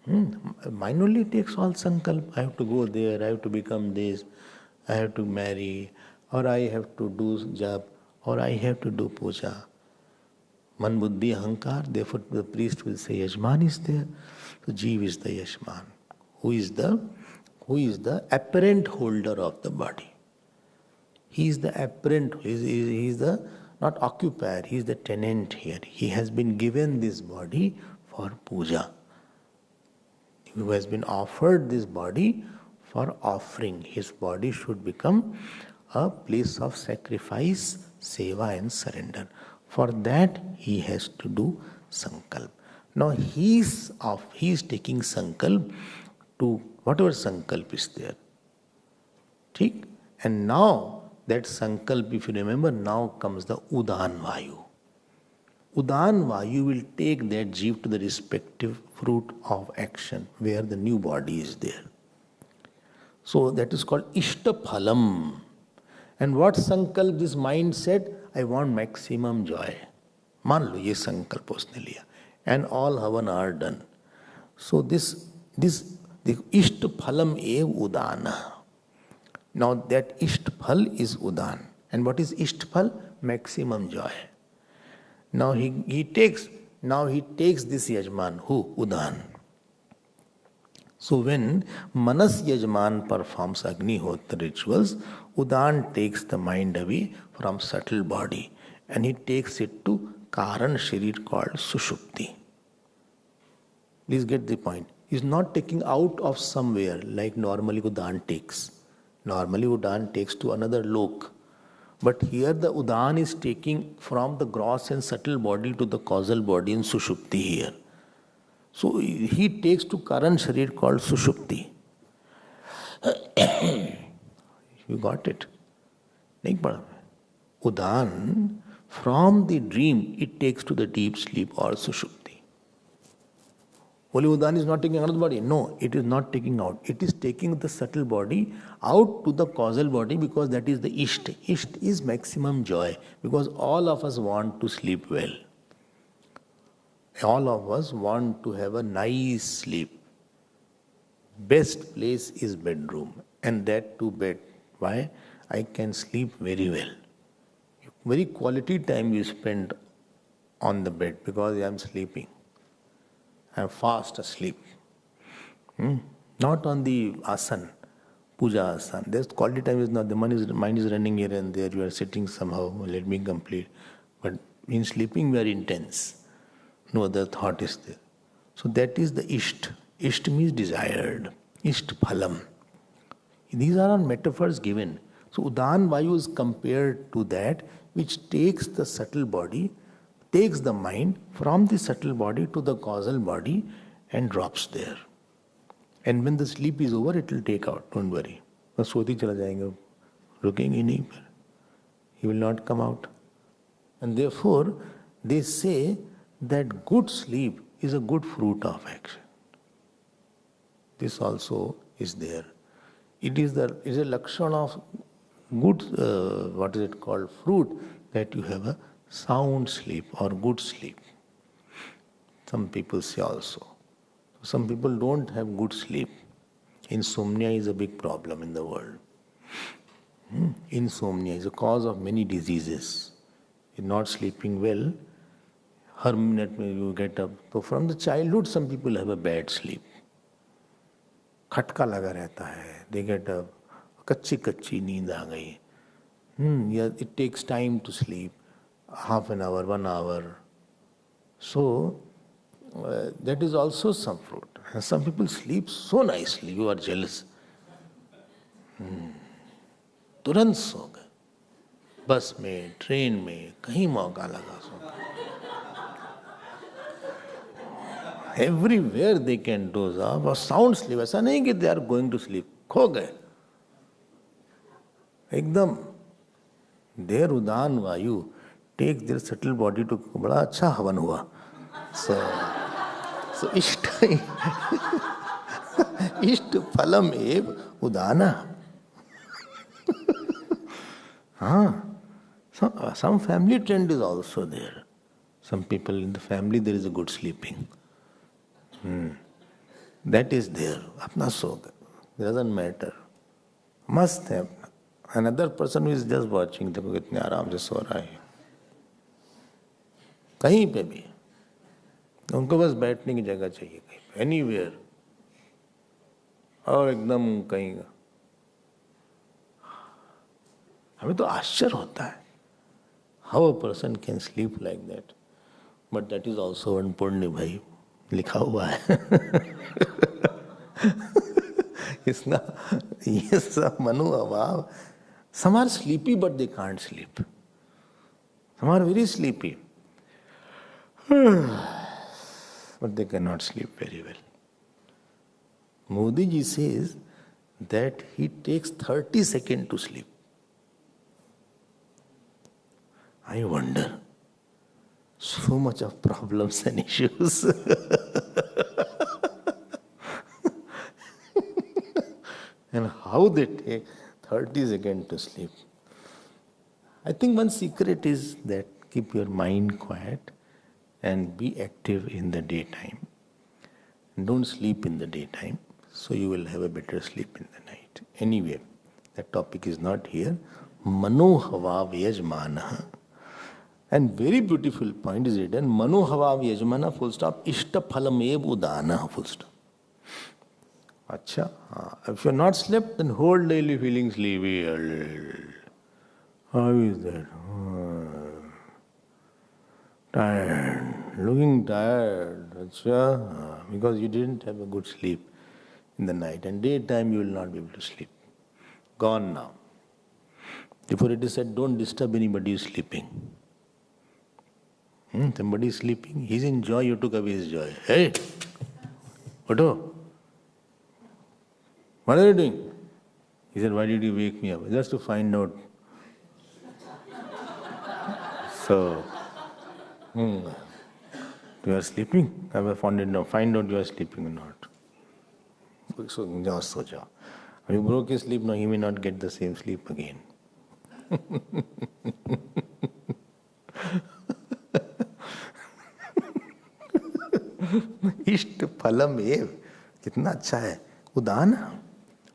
Mine only takes all sankalp. I have to go there, I have to become this, I have to marry, or I have to do jap, or I have to do puja. Man buddhi ahankar, therefore the priest will say Yajman is there. So Jeev is the Yajman. Who is the apparent holder of the body. He is the apparent, he is the not occupier, he is the tenant here. He has been given this body for puja. Who has been offered this body for offering. His body should become a place of sacrifice, seva and surrender. For that he has to do sankalp. Now he is taking sankalp to whatever sankalp is there. ठीक? And now that sankalp, if you remember, now comes the udan vayu. Udan vayu will take that jeev to the respective fruit of action where the new body is there. So that is called ishtaphalam. And what sankalp this mind said? I want maximum joy. मान लो ये संकल्प उसने लिया. And all havan are done. So the ishtaphalam ev udana. Now that ishtphal is udan. And what is ishtphal? Maximum joy. Now he takes this yajman. Who? Udan. So when Manas Yajman performs Agnihotra rituals, Udan takes the mind away from subtle body and he takes it to Karan Sharir called Sushupti. Please get the point. He's not taking out of somewhere like normally Udan takes. Normally Udan takes to another lok. But here the Udan is taking from the gross and subtle body to the causal body in Sushupti here. So he takes to Karan Sharir called Sushupti. You got it? Nahin padha. Udan, from the dream, it takes to the deep sleep or Sushupti. Holy Udan is not taking out of the body. No, it is not taking out. It is taking the subtle body out to the causal body because that is the Isht. Isht is maximum joy because all of us want to sleep well. All of us want to have a nice sleep. Best place is bedroom and that too bed. Why? I can sleep very well. Very quality time you spend on the bed because I am sleeping. I am fast asleep. Not on the asan, puja asan. There's quality time is not, the mind is running here and there, you are sitting somehow, let me complete. But in sleeping we are intense. No other thought is there. So that is the Isht. Isht means desired. Isht phalam. These are all metaphors given. So Udan Vayu is compared to that which takes the subtle body, takes the mind from the subtle body to the causal body and drops there. And when the sleep is over, it will take out. Don't worry. बस सोते ही चला जाएंगे, रुकेंगे नहीं पर. He will not come out. And therefore, they say that good sleep is a good fruit of action. This also is there. It is a lakshan of good, what is it called, fruit, that you have a sound sleep or good sleep. Some people say also. Some people don't have good sleep. Insomnia is a big problem in the world. Insomnia is a cause of many diseases. You're not sleeping well, her minute में you get up. So from the childhood, some people have a bad sleep. खटका लगा रहता है. They get up. कच्ची नींद आ गई. It takes time to sleep. Half an hour, 1 hour. So that is also some fruit. And some people sleep so nicely, you are jealous. तुरंत सो गए. बस में, ट्रेन में, कहीं मौका लगा सो गए. Everywhere they can doze off or sound sleep. ऐसा नहीं कि they are going to sleep. खो गए. एकदम. Their Udan Vayu takes their subtle body to बड़ा अच्छा हवन हुआ. So Ishta phalam ev udana. Some family trend is also there. Some people in the family there is a good sleeping. That is there. Apna so it doesn't matter. Must have. Another person who is just watching, देखो कितने आराम से सो रहा है. कहीं पे भी. उनको बस बैठने की जगह चाहिए कहीं पे, एनीवेयर. और एकदम कहीं. हमें तो आश्चर्य होता है. How a person can sleep like that. But that is also one पुण्य भाई. लिखा हुआ है. इसना ये सब मनोभाव. Some are sleepy but they can't sleep. Some are very sleepy. But they cannot sleep very well. Modi ji says that he takes 30 seconds to sleep. I wonder, so much of problems and issues. And how they take 30 seconds to sleep. I think one secret is that keep your mind quiet and be active in the daytime. Don't sleep in the daytime, so you will have a better sleep in the night. Anyway, that topic is not here. Mano hava vyajmana. And very beautiful point is written, Mano hava vyajmana, full stop, ishta phalam ev udana, full stop. Acha, if you are not slept, then whole daily feeling sleepy. How is that? Tired. looking tired, achha, because you didn't have a good sleep in the night, and daytime you will not be able to sleep. Gone now. Therefore it is said, don't disturb anybody who is sleeping. Somebody is sleeping, he's in joy, you took away his joy. Hey, Otto, what are you doing? He said, why did you wake me up? Just to find out. So, you are sleeping? I have found it now. Find out you are sleeping or not. So, soja. If you broke his sleep, now he may not get the same sleep again. इष्ट फलम एव, कितना अच्छा है। उदान,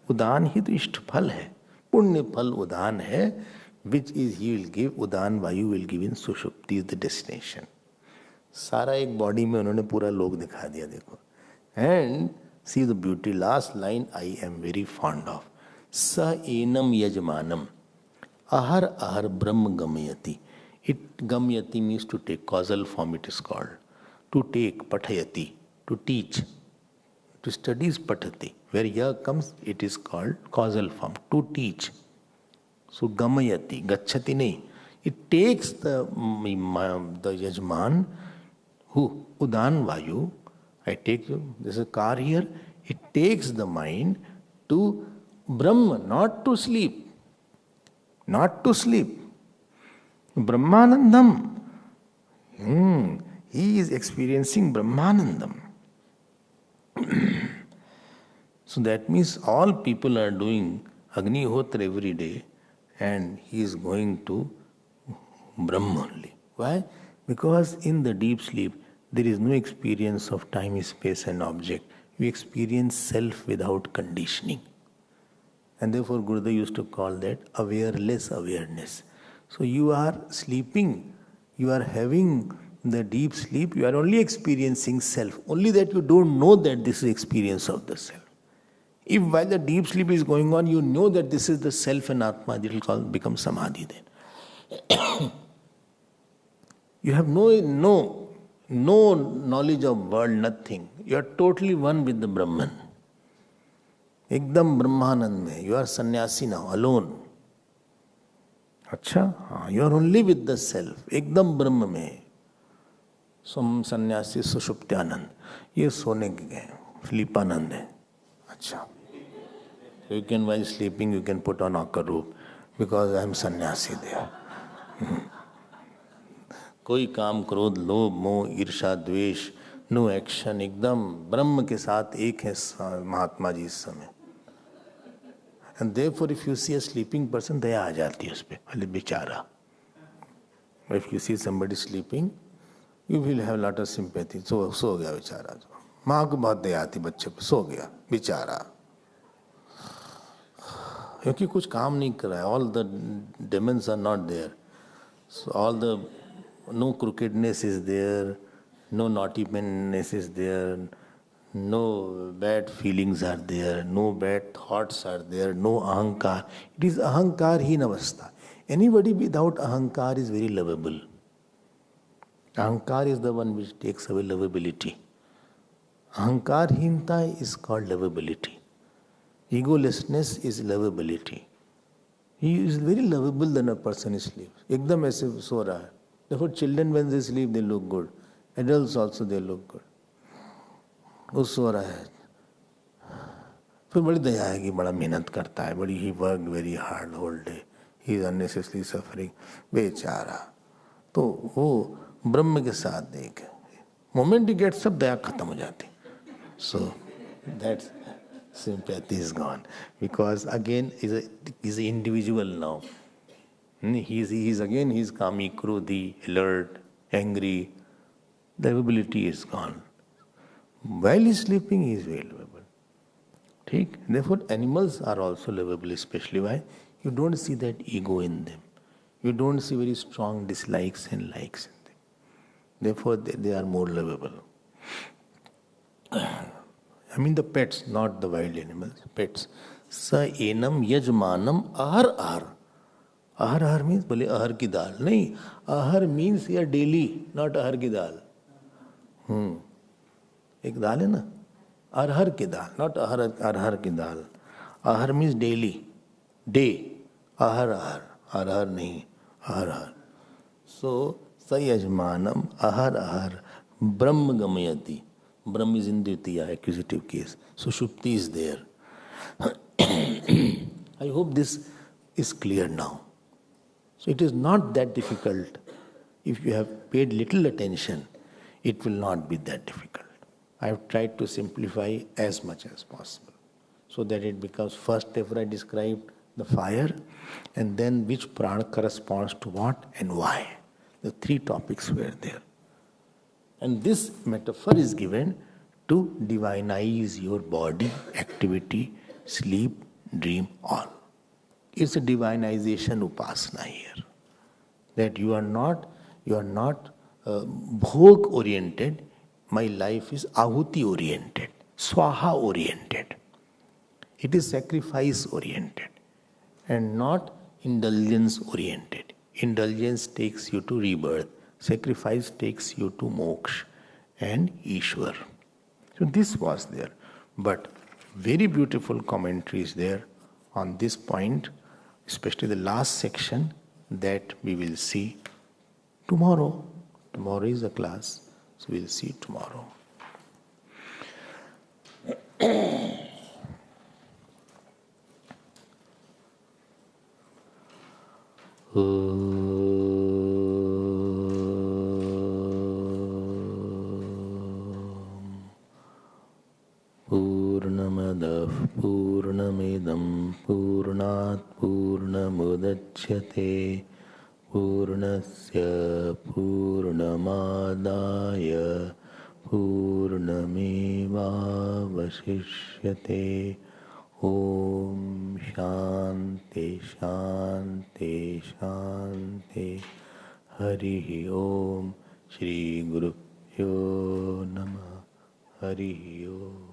उदान ही तो इष्ट फल है, पुण्य फल उदान है, which is he will give, उदान वायु विल गिव इन सुषुप्ति इज द डेस्टिनेशन। सारा एक बॉडी में उन्होंने पूरा लोक दिखा दिया, देखो। And see the beauty, last line I am very fond of, स एनम यजमानम ahar ahar brahm गमयति। It गमयति means to take, causal form it is called. To take, pathayati, to teach. To study is pathati. Where ya comes, it is called causal form, to teach. So gamayati, gacchati nahi. It takes the yajman, who? Udan vayu. I take, there's a car here. It takes the mind to Brahma, not to sleep. Not to sleep. Brahmanandam. He is experiencing Brahmanandam. So that means all people are doing Agnihotra every day, and he is going to Brahma only. Why? Because in the deep sleep, there is no experience of time, space and object. We experience self without conditioning. And therefore Gurudev used to call that awareless awareness. So you are sleeping, you are having the deep sleep, you are only experiencing self. Only that you don't know that this is experience of the self. If while the deep sleep is going on, you know that this is the self and Atma, it will become Samadhi then. You have no knowledge of world, nothing. You are totally one with the Brahman. एकदम ब्रह्मानंद में, you are sannyasi now, alone. अच्छा, हाँ, you are only with the self, एकदम ब्रह्म में। सम सन्यासी सुषुप्त्यानंद, ये सोने के गए, स्लीपानंद है। अच्छा, you can while sleeping you can put on आकर रूप, बिकॉज आई एम सन्यासी देयर। कोई काम, क्रोध, लोभ, मोह, ईर्षा, द्वेष, नो एक्शन, एकदम ब्रह्म के साथ एक है महात्मा जी इस समय। And therefore, if you see a sleeping person, दया आ जाती है उस पे, अरे बेचारा। If you see somebody sleeping, you will have lot of sympathy. सो गया बेचारा। माँ को बहुत दया आती बच्चे पे, सो गया बेचारा, क्योंकि कुछ काम नहीं कर रहा है। All the demons are not there. So all the no crookedness is there, no naughtiness is there. No bad feelings are there, no bad thoughts are there, no ahankar. It is ahankar heen avastha. Anybody without ahankar is very lovable. Ahankar is the one which takes away lovability. Ahankar heenta is called lovability. Egolessness is lovability. He is very lovable than a person is sleeps. Ekdam aise so raha hai. Therefore children when they sleep they look good. Adults also they look good. वो सो रहा है, फिर बड़ी दया है कि बड़ा मेहनत करता है, बड़ी ही work very hard whole day, he is unnecessary suffering, बेचारा। तो वो ब्रह्म के साथ देख, मोमेंट ही गेट, सब दया खत्म हो जाती। So that's sympathy is gone, because again is an individual now. He's again kami, krodhi, alert, angry. The ability is gone. While he's sleeping, he is very lovable. ठीक? Therefore, animals are also lovable, especially why? You don't see that ego in them. You don't see very strong dislikes and likes in them. Therefore, they are more lovable. I mean the pets, not the wild animals. Pets. Sa enam yajmanam ahar ahar. Ahar ahar means, बोले ahar की दाल नहीं. Ahar means here daily, not ahar की दाल. एक दाल है ना, अरहर की दाल, not अरहर की दाल. अरहर means daily, day. अरहर, अरहर नहीं, अरहर. सो सयजमानम अहर अहर ब्रह्म गमयति. Brahm is in Dvitiya, accusative case. So Shupti is there. I hope this is clear now. So it is not that difficult. If you have paid little attention, it will not be that difficult. I have tried to simplify as much as possible so that it becomes first ever I described the fire and then which prana corresponds to what and why. The three topics were there. And this metaphor is given to divinize your body, activity, sleep, dream, all. It's a divinization upasana here. That you are not bhog oriented. My life is ahuti oriented, swaha oriented. It is sacrifice oriented and not indulgence oriented. Indulgence takes you to rebirth. Sacrifice takes you to moksha and Ishwar. So this was there. But very beautiful commentaries there on this point, especially the last section that we will see tomorrow. Tomorrow is a class, so we'll see tomorrow. पूर्णमदः पूर्णमिदं पूर्णात् पूर्णमुदच्यते पूर्णस्य पूर्णमादाय पूर्णमेवावशिष्यते. ॐ शान्ति शान्ति शान्ति. हरिः ॐ. श्री गुरुभ्यो नमः. हरिः ॐ.